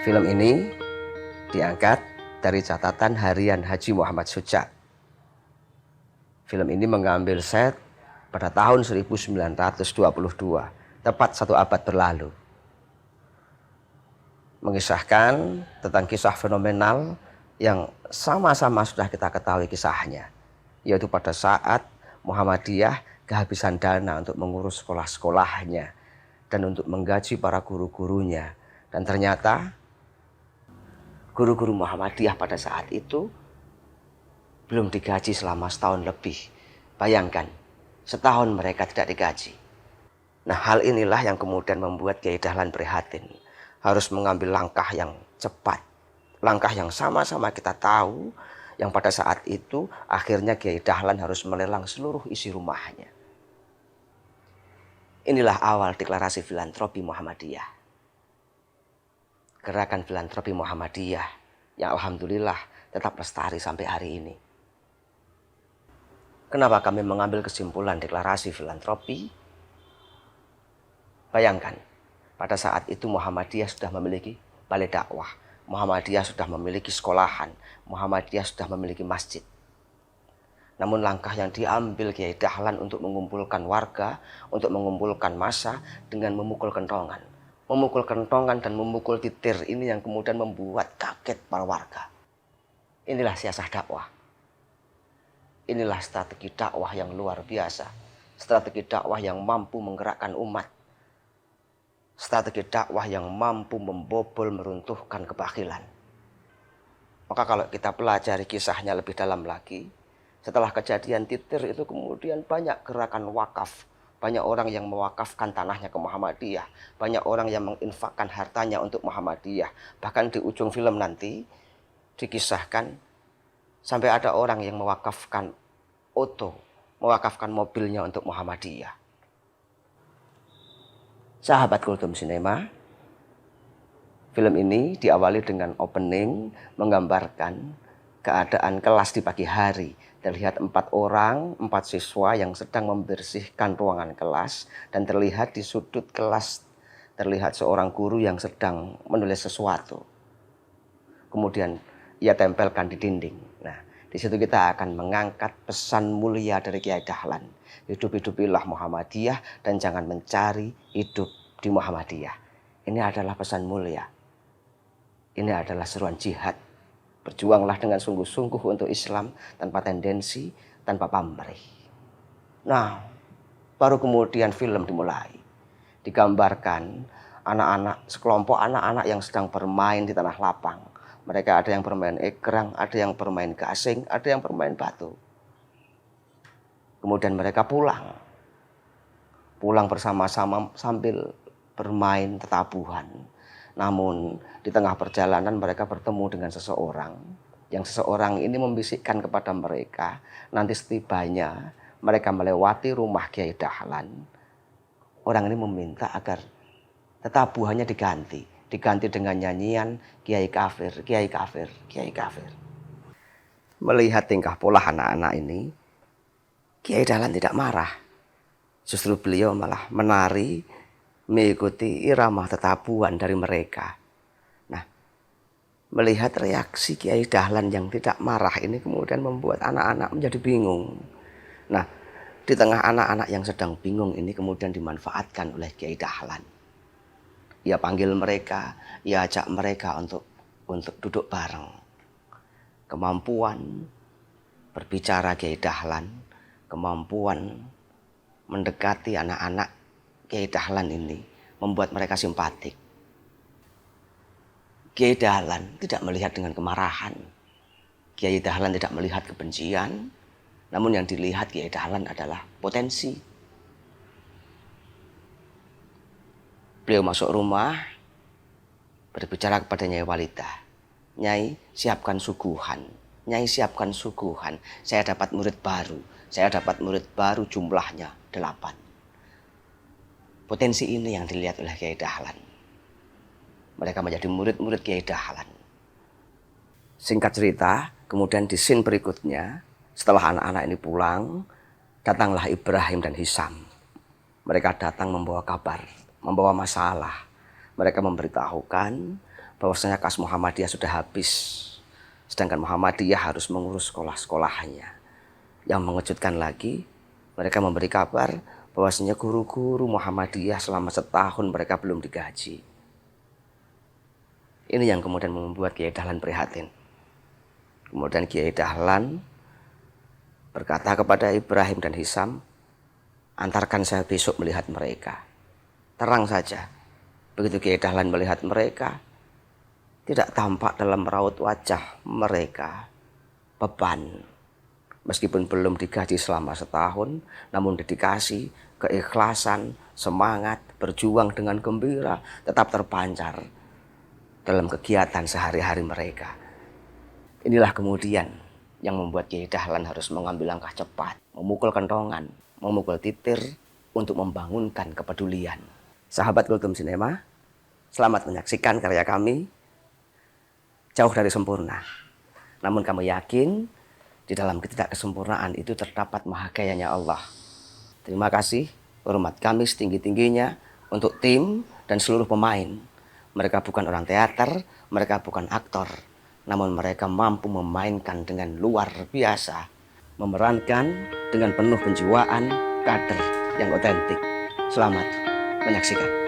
Film ini diangkat dari catatan harian Haji Muhammad Syuja. Film ini mengambil set pada tahun 1922, tepat 1 abad berlalu. Mengisahkan tentang kisah fenomenal yang sama-sama sudah kita ketahui kisahnya, yaitu pada saat Muhammadiyah kehabisan dana untuk mengurus sekolah-sekolahnya dan untuk menggaji para guru-gurunya. Dan ternyata guru-guru Muhammadiyah pada saat itu belum digaji selama setahun lebih. Bayangkan, setahun mereka tidak digaji. Nah, hal inilah yang kemudian membuat Kiai Dahlan prihatin. Harus mengambil langkah yang cepat. Langkah yang sama-sama kita tahu, yang pada saat itu akhirnya Kiai Dahlan harus melelang seluruh isi rumahnya. Inilah awal deklarasi filantropi Muhammadiyah. Gerakan filantropi Muhammadiyah yang alhamdulillah tetap lestari sampai hari ini. Kenapa kami mengambil kesimpulan deklarasi filantropi? Bayangkan, pada saat itu Muhammadiyah sudah memiliki balai dakwah, Muhammadiyah sudah memiliki sekolahan, Muhammadiyah sudah memiliki masjid. Namun langkah yang diambil Kiai Dahlan untuk mengumpulkan warga, untuk mengumpulkan massa dengan memukul kentongan. Memukul kentongan dan memukul titir ini yang kemudian membuat kaget para warga. Inilah siasah dakwah. Inilah strategi dakwah yang luar biasa. Strategi dakwah yang mampu menggerakkan umat. Strategi dakwah yang mampu membobol, meruntuhkan kebakilan. Maka kalau kita pelajari kisahnya lebih dalam lagi, setelah kejadian titir itu kemudian banyak gerakan wakaf. Banyak orang yang mewakafkan tanahnya ke Muhammadiyah. Banyak orang yang menginfakkan hartanya untuk Muhammadiyah. Bahkan di ujung film nanti dikisahkan sampai ada orang yang mewakafkan oto, mewakafkan mobilnya untuk Muhammadiyah. Sahabat Kultum Cinema, film ini diawali dengan opening menggambarkan keadaan kelas di pagi hari. Terlihat 4 orang, 4 siswa yang sedang membersihkan ruangan kelas. Dan terlihat di sudut kelas, terlihat seorang guru yang sedang menulis sesuatu. Kemudian ia tempelkan di dinding. Nah, di situ kita akan mengangkat pesan mulia dari Kiai Dahlan. Hidup-hidupilah Muhammadiyah dan jangan mencari hidup di Muhammadiyah. Ini adalah pesan mulia. Ini adalah seruan jihad. Berjuanglah dengan sungguh-sungguh untuk Islam tanpa tendensi, tanpa pamrih. Nah, baru kemudian film dimulai. Digambarkan anak-anak, sekelompok anak-anak yang sedang bermain di tanah lapang. Mereka ada yang bermain egrang, ada yang bermain gasing, ada yang bermain batu. Kemudian mereka pulang. Pulang bersama-sama sambil bermain tetabuhan. Namun di tengah perjalanan mereka bertemu dengan seseorang. Yang seseorang ini membisikkan kepada mereka, nanti setibanya mereka melewati rumah Kiai Dahlan. Orang ini meminta agar tetabuhannya diganti. Diganti dengan nyanyian Kiai Kafir, Kiai Kafir, Kiai Kafir. Melihat tingkah pola anak-anak ini, Kiai Dahlan tidak marah. Justru beliau malah menari, mengikuti irama tetabuhan dari mereka. Nah, melihat reaksi Kiai Dahlan yang tidak marah ini kemudian membuat anak-anak menjadi bingung. Nah, di tengah anak-anak yang sedang bingung ini kemudian dimanfaatkan oleh Kiai Dahlan. Ia panggil mereka, ia ajak mereka untuk duduk bareng. Kemampuan berbicara Kiai Dahlan, kemampuan mendekati anak-anak Kiai Dahlan ini membuat mereka simpatik. Kiai Dahlan tidak melihat dengan kemarahan. Kiai Dahlan tidak melihat kebencian. Namun yang dilihat Kiai Dahlan adalah potensi. Beliau masuk rumah, berbicara kepada Nyai Walida. Nyai, siapkan suguhan. Nyai, siapkan suguhan. Saya dapat murid baru. Saya dapat murid baru jumlahnya 8. Potensi ini yang dilihat oleh Kiai Dahlan. Mereka menjadi murid-murid Kiai Dahlan. Singkat cerita, kemudian di scene berikutnya, setelah anak-anak ini pulang, datanglah Ibrahim dan Hisam. Mereka datang membawa kabar, membawa masalah. Mereka memberitahukan bahwasanya kas Muhammadiyah sudah habis. Sedangkan Muhammadiyah harus mengurus sekolah-sekolahannya. Yang mengejutkan lagi, mereka memberi kabar bahwasanya guru-guru Muhammadiyah selama setahun mereka belum digaji. Ini yang kemudian membuat Kiai Dahlan prihatin. Kemudian Kiai Dahlan berkata kepada Ibrahim dan Hisam, antarkan saya besok melihat mereka. Terang saja, begitu Kiai Dahlan melihat mereka, tidak tampak dalam raut wajah mereka beban. Meskipun belum digaji selama setahun, namun dedikasi, keikhlasan, semangat, berjuang dengan gembira tetap terpancar dalam kegiatan sehari-hari mereka. Inilah kemudian yang membuat Kiai Dahlan harus mengambil langkah cepat, memukul kentongan, memukul titir untuk membangunkan kepedulian. Sahabat Kultum Cinema, selamat menyaksikan karya kami. Jauh dari sempurna, namun kami yakin di dalam ketidaksempurnaan itu terdapat mahagayanya Allah. Terima kasih, hormat kami setinggi-tingginya untuk tim dan seluruh pemain. Mereka bukan orang teater, mereka bukan aktor, namun mereka mampu memainkan dengan luar biasa, memerankan dengan penuh penjiwaan, kader yang otentik. Selamat menyaksikan.